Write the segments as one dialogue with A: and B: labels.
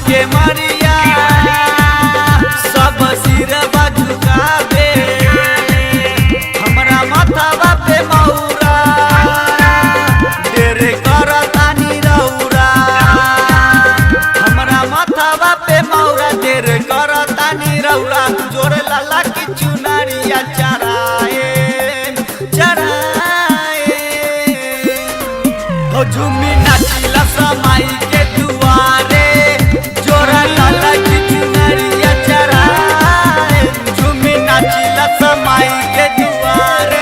A: के मरिया सब सिर झुकावे हमरा माथावा पे मौरा तेरे करतानी रौरा हमरा माथावा पे मौरा तेरे करतानी रौरा जोर लाला की चुनरिया चराए हो झूमी नाचिला समाई के दुआरे जोरा लाला की चुनरिया चराए झूमी नाचिला समाई के दुआरे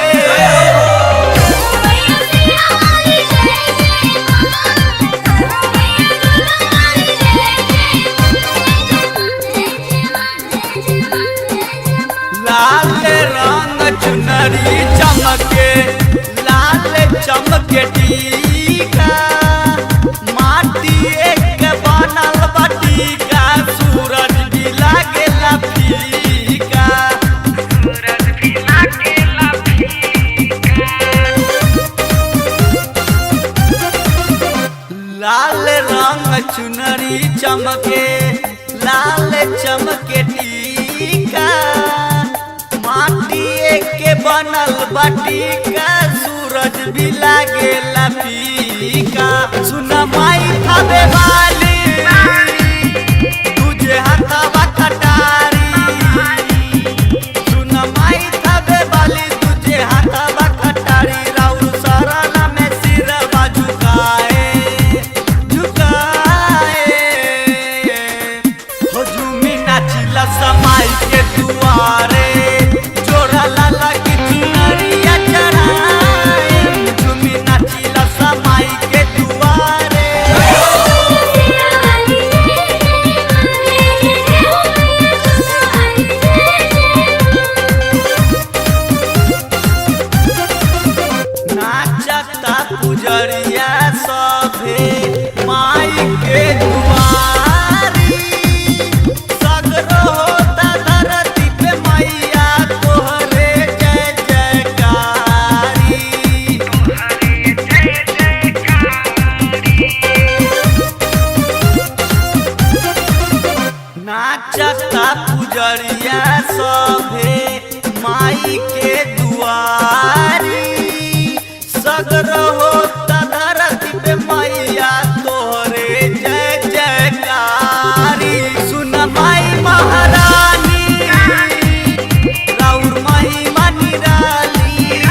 A: लाल रंग चुनरी चमके लाल चमके टीका माटी एक बनल बटीका सूरज भी लागेला फीका लाल रंग चुनरी चमके लाल चमके टीका माटी के बनल बटीका सूरज भी लागेला फीका सुन माई थावे वाली तुझे हाथवा कटारी सुन माई थावे वाली तुझे हाथवा कटारी राउर शरण में सिरवा झुकाए हो झूमी नाचिला समाई के दुआरे जोरा लाला की चुनरिया चराए झूमी नाचिला समाई के दुआरे नाचता पुजरिया सभे माई के दुआरी सगरो होता धरती पे मैया तोहरे जय जयकारी नाचता पुजरिया सभे माई के दुआरी सगरो होता धरती पे मैया तोहरे जय जयकारी सुन माई महारानी राउर महिमा निराली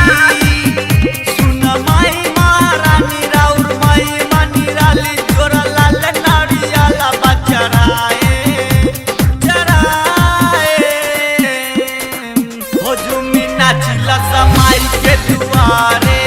A: सुन माई महारानी राउर महिमा निराली जोरा लाल नारियाला बचराए हो झूमी नाचिला समाई के दुआरे